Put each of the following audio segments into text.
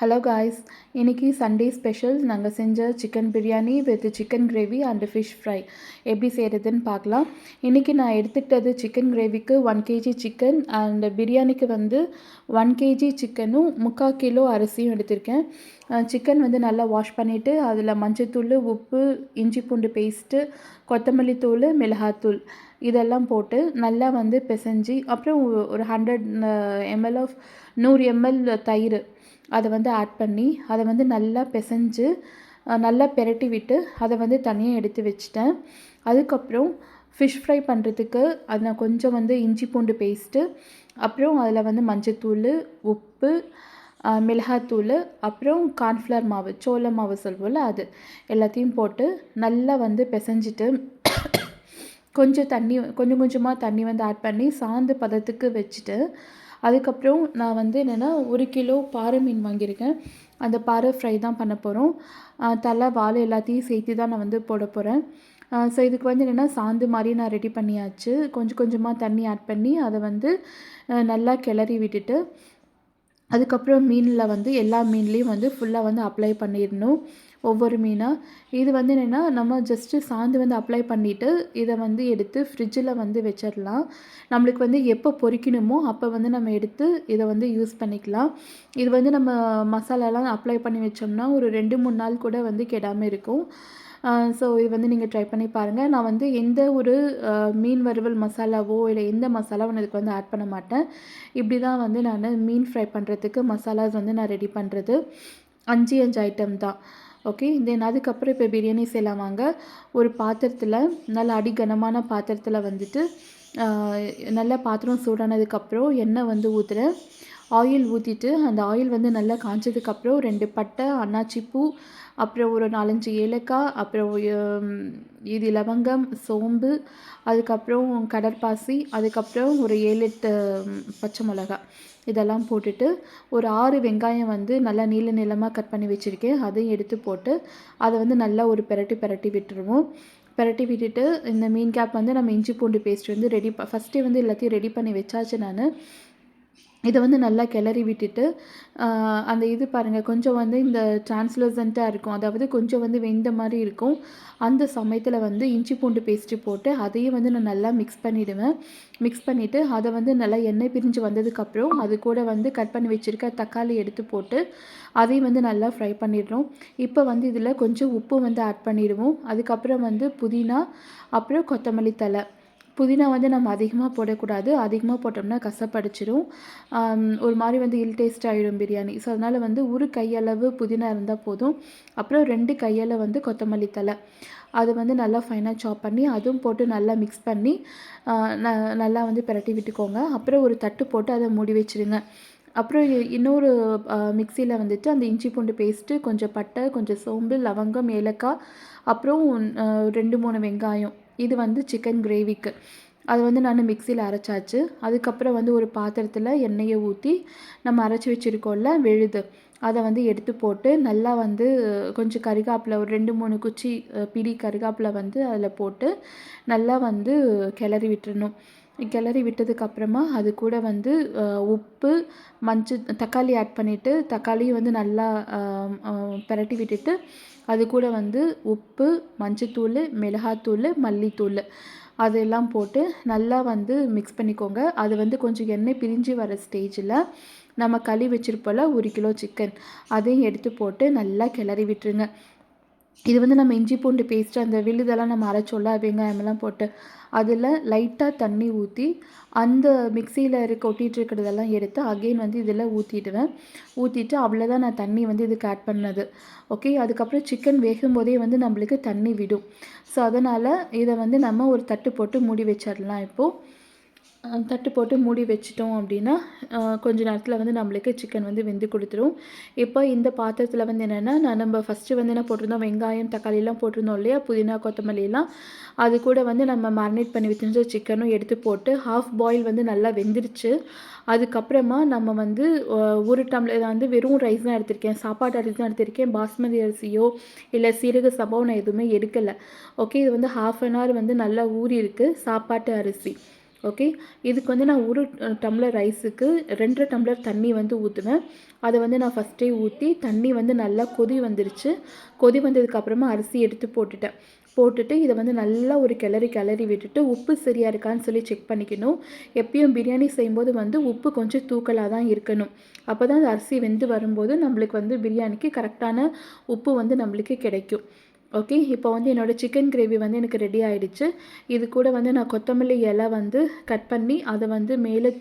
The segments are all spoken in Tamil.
ஹலோ காய்ஸ், இன்றைக்கி சண்டே ஸ்பெஷல் நாங்கள் செஞ்ச chicken biryani with chicken gravy and fish fry எப்படி செய்கிறதுன்னு பார்க்கலாம். இன்றைக்கி நான் எடுத்துக்கிட்டது சிக்கன் கிரேவிக்கு 1 kg சிக்கன் அண்ட் பிரியாணிக்கு 1 kg சிக்கனும் 3/4 கிலோ அரிசியும் எடுத்திருக்கேன். சிக்கன் நல்லா வாஷ் பண்ணிவிட்டு அதில் மஞ்சத்தூள், உப்பு, இஞ்சி பூண்டு பேஸ்ட்டு, கொத்தமல்லி தூள், மிளகாத்தூள் இதெல்லாம் போட்டு நல்லா பிசைஞ்சு, அப்புறம் ஒரு 100 ml ஆஃப் 100 ml தயிர் அதை ஆட் பண்ணி அதை நல்லா பிசைஞ்சு நல்லா பெரட்டி விட்டு அதை தனியாக எடுத்து வச்சுட்டேன். அதுக்கப்புறம் ஃபிஷ் ஃப்ரை பண்ணுறதுக்கு அது நான் கொஞ்சம் இஞ்சி பூண்டு பேஸ்ட்டு, அப்புறம் அதில் மஞ்சத்தூள், உப்பு, மிளகாத்தூள், அப்புறம் கார்ன்ஃப்ளவர் மாவு, சோள மாவு சொல்வோம்ல, அது எல்லாத்தையும் போட்டு நல்லா பிசைஞ்சிட்டு கொஞ்சம் கொஞ்சமாக தண்ணி ஆட் பண்ணி சாந்து பதத்துக்கு வச்சுட்டு, அதுக்கப்புறம் நான் என்னென்னா 1 கிலோ பாறை மீன் வாங்கியிருக்கேன். அந்த பாறை ஃப்ரை தான் பண்ண போகிறோம். தலை, வால் எல்லாத்தையும் சேர்த்து தான் நான் போட போகிறேன். ஸோ இதுக்கு என்னென்னா சாந்து மாதிரி நான் ரெடி பண்ணியாச்சு. கொஞ்சம் கொஞ்சமாக தண்ணி ஆட் பண்ணி அதை நல்லா கிளறி விட்டுட்டு, அதுக்கப்புறம் மீனில் எல்லா மீன்லேயும் ஃபுல்லாக அப்ளை பண்ணிடணும், ஒவ்வொரு மீனாக. இது என்னென்னா நம்ம ஜஸ்ட்டு சாந்து அப்ளை பண்ணிவிட்டு இதை எடுத்து ஃப்ரிட்ஜில் வச்சிடலாம். நம்மளுக்கு எப்போ பொரிக்கணுமோ அப்போ நம்ம எடுத்து இதை யூஸ் பண்ணிக்கலாம். இது நம்ம மசாலாலாம் அப்ளை பண்ணி வச்சோம்னா ஒரு 2-3 நாள் கூட கெடாமல் இருக்கும். ஸோ இது நீங்கள் ட்ரை பண்ணி பாருங்கள். நான் எந்த ஒரு மீன் வறுவல் மசாலாவோ இல்லை எந்த மசாலாவோ நான் இதுக்கு ஆட் பண்ண மாட்டேன். இப்படி தான் நான் மீன் ஃப்ரை பண்ணுறதுக்கு மசாலாஸ் நான் ரெடி பண்ணுறது. 5 ஐட்டம் தான். ஓகே, தென் அதுக்கப்புறம் இப்போ பிரியாணி செய்யலாம் வாங்க. ஒரு பாத்திரத்தில் நல்ல அடிகனமான பாத்திரத்தில் நல்லா பாத்திரம் சூடானதுக்கப்புறம் எண்ணெய் ஊற்றுறேன். ஆயில் ஊற்றிட்டு அந்த ஆயில் நல்லா காய்ச்சதுக்கப்புறம் 2 பட்டை, அன்னாச்சி பூ, அப்புறம் ஒரு 4-5 ஏலக்காய், அப்புறம் இது லவங்கம், சோம்பு, அதுக்கப்புறம் கடற்பாசி, அதுக்கப்புறம் ஒரு 7-8 பச்சை மிளகாய் இதெல்லாம் போட்டுட்டு, ஒரு 6 வெங்காயம் நல்லா நீளமாக கட் பண்ணி வச்சுருக்கேன், அதையும் எடுத்து போட்டு அதை நல்லா ஒரு பெரட்டி விட்டுருவோம். பெரட்டி விட்டுட்டு இந்த மீன் கேப் நம்ம இஞ்சி பூண்டு பேஸ்ட் ரெடி ஃபஸ்ட்டே எல்லாத்தையும் ரெடி பண்ணி வச்சாச்சு நான். இதை நல்லா கிளறி விட்டுட்டு அந்த இது பாருங்கள், கொஞ்சம் இந்த டிரான்ஸ்லூசண்ட்டாக இருக்கும், அதாவது கொஞ்சம் வெந்த மாதிரி இருக்கும். அந்த சமயத்தில் இஞ்சி பூண்டு பேஸ்ட்டு போட்டு அதையும் நான் நல்லா மிக்ஸ் பண்ணிவிடுவேன். மிக்ஸ் பண்ணிவிட்டு அதை நல்லா எண்ணெய் பிரிஞ்சு வந்ததுக்கப்புறம் அது கூட கட் பண்ணி வச்சுருக்க தக்காளி எடுத்து போட்டு அதையும் நல்லா ஃப்ரை பண்ணிடுறோம். இப்போ இதில் கொஞ்சம் உப்பு ஆட் பண்ணிடுவோம். அதுக்கப்புறம் புதினா, அப்புறம் கொத்தமல்லி தழை. புதினா நம்ம அதிகமாக போடக்கூடாது, அதிகமாக போட்டோம்னா கசப்படிச்சிடும், ஒரு மாதிரி இல் டேஸ்ட் ஆகிடும் பிரியாணி. ஸோ அதனால் ஒரு கையளவு புதினா இருந்தால் போதும். அப்புறம் 2 கையில் கொத்தமல்லி தழை, அது நல்லா ஃபைனாக சாப் பண்ணி அதுவும் போட்டு நல்லா மிக்ஸ் பண்ணி நல்லா பிரட்டி விட்டுக்கோங்க. அப்புறம் ஒரு தட்டு போட்டு அதை மூடி வச்சுருங்க. அப்புறம் இன்னொரு மிக்சியில் அந்த இஞ்சி பூண்டு பேஸ்ட்டு, கொஞ்சம் பட்டை, கொஞ்சம் சோம்பு, லவங்கம், ஏலக்காய், அப்புறம் 2-3 வெங்காயம், இது சிக்கன் கிரேவிக்கு அது நான் மிக்சியில் அரைச்சாச்சு. அதுக்கப்புறம் ஒரு பாத்திரத்தில் எண்ணெயை ஊற்றி நம்ம அரைச்சி வச்சுருக்கோம்ல விழுது, அதை எடுத்து போட்டு நல்லா கொஞ்சம் கறிகாப்பில் ஒரு 2-3 குச்சி பிடி கறிகாப்பில் அதில் போட்டு நல்லா கிளறி விட்டுறணும். கிளறி விட்டதுக்கப்புறமா அது கூட உப்பு, தக்காளி ஆட் பண்ணிவிட்டு தக்காளியும் நல்லா பிரட்டி விட்டுட்டு அது கூட உப்பு, மஞ்சத்தூள், மிளகாத்தூள், மல்லித்தூள் அதெல்லாம் போட்டு நல்லா மிக்ஸ் பண்ணிக்கோங்க. அது கொஞ்சம் எண்ணெய் பிரிஞ்சு வர ஸ்டேஜில் நம்ம கழுவி வச்சுருப்போம்ல 1 கிலோ சிக்கன், அதையும் எடுத்து போட்டு நல்லா கிளறி விட்டுருங்க. இது நம்ம இஞ்சி பூண்டு பேஸ்ட்டு அந்த விழுதெல்லாம் நம்ம அரைச்சோம்ல வெங்காயமெல்லாம் போட்டு அதில் லைட்டாக தண்ணி ஊற்றி அந்த மிக்சியில் ஒட்டிகிட்டு இருக்கிறதெல்லாம் எடுத்து அகெயின் இதில் ஊற்றிடுவேன். ஊற்றிட்டு அவ்வளோதான் நான் தண்ணி இதுக்கு ஆட் பண்ணது. ஓகே, அதுக்கப்புறம் சிக்கன் வேகும்போதே நம்மளுக்கு தண்ணி விடும். ஸோ அதனால் இதை நம்ம ஒரு தட்டு போட்டு மூடி வச்சிடலாம். இப்போது தட்டு போட்டு மூடி வச்சிட்டோம் அப்படின்னா கொஞ்ச நேரத்தில் நம்மளுக்கு சிக்கன் வெந்து கொடுத்துரும். இப்போ இந்த பாத்திரத்தில் என்னென்னா நம்ம ஃபஸ்ட்டு என்ன போட்டிருந்தோம், வெங்காயம், தக்காளிலாம் போட்டிருந்தோம் இல்லையா, புதினா, கொத்தமல்லிலாம், அது கூட நம்ம மேரினேட் பண்ணி வச்சிருந்த சிக்கனும் எடுத்து போட்டு ஹாஃப் பாயில் நல்லா வெந்துருச்சு. அதுக்கப்புறமா நம்ம ஒரு டம்ளர் வெறும் ரைஸ் தான் எடுத்திருக்கேன், சாப்பாட்டு அரிசி தான் எடுத்திருக்கேன், பாஸ்மதி அரிசியோ இல்லை சீரக சம்பாவோ நான் எதுவுமே எடுக்கலை. ஓகே, இது ½ அன் ஹவர் நல்லா ஊறி இருக்குது சாப்பாட்டு அரிசி. ஓகே. இதுக்கு வந்து நான் 1 டம்ளர் ரைஸுக்கு 2 டம்ளர் தண்ணி வந்து ஊற்றுவேன். அதை வந்து நான் ஃபஸ்ட்டே ஊற்றி தண்ணி வந்து நல்லா கொதி வந்துருச்சு. கொதி வந்ததுக்கப்புறமா அரிசி எடுத்து போட்டுட்டு இதை வந்து நல்லா ஒரு கிளறி விட்டுட்டு உப்பு சரியாக இருக்கான்னு சொல்லி செக் பண்ணிக்கணும். எப்பயும் பிரியாணி செய்யும்போது வந்து உப்பு கொஞ்சம் தூக்கலாக தான் இருக்கணும். அப்போ தான் அந்த அரிசி வெந்து வரும்போது நம்மளுக்கு வந்து பிரியாணிக்கு கரெக்டான உப்பு வந்து நம்மளுக்கு கிடைக்கும். ஓகே. இப்போ வந்து என்னோடய சிக்கன் கிரேவி வந்து எனக்கு ரெடி ஆகிடுச்சு. இது கூட வந்து நான் கொத்தமல்லி இலை வந்து கட் பண்ணி அதை வந்து மேலே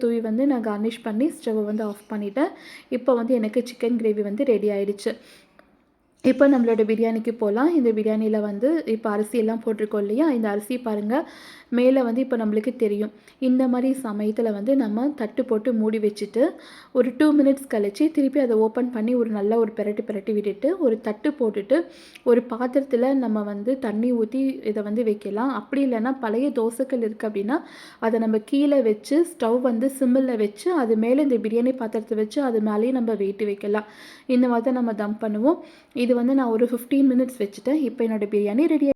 தூவி வந்து நான் கார்னிஷ் பண்ணி ஸ்டவ்வை வந்து ஆஃப் பண்ணிவிட்டேன். இப்போ வந்து எனக்கு சிக்கன் கிரேவி வந்து ரெடி ஆகிடுச்சு. இப்போ நம்மளோட பிரியாணிக்கு போகலாம். இந்த பிரியாணியில் வந்து இப்போ அரிசியெல்லாம் போட்டிருக்கோம் இல்லையா, இந்த அரிசி பாருங்கள் மேலே வந்து இப்போ நம்மளுக்கு தெரியும். இந்த மாதிரி சமயத்தில் வந்து நம்ம தட்டு போட்டு மூடி வச்சுட்டு ஒரு 2 மினிட்ஸ் கழித்து திருப்பி அதை ஓப்பன் பண்ணி நல்ல ஒரு பிரட்டி விட்டுட்டு ஒரு தட்டு போட்டுட்டு ஒரு பாத்திரத்தில் நம்ம வந்து தண்ணி ஊற்றி இதை வந்து வைக்கலாம். அப்படி இல்லைன்னா பழைய தோசைக்கல் இருக்குது அப்படின்னா அதை நம்ம கீழே வச்சு ஸ்டவ் வந்து சிம்மில் வச்சு அது மேலே இந்த பிரியாணி பாத்திரத்தை வச்சு அது மேலேயே நம்ம வெயிட்டு வைக்கலாம். இந்த மாதிரி தான் நம்ம தம் பண்ணுவோம். இது வந்து நான் ஒரு 15 மினிட்ஸ் வச்சுட்டேன். இப்போ என்னோடய பிரியாணி ரெடி.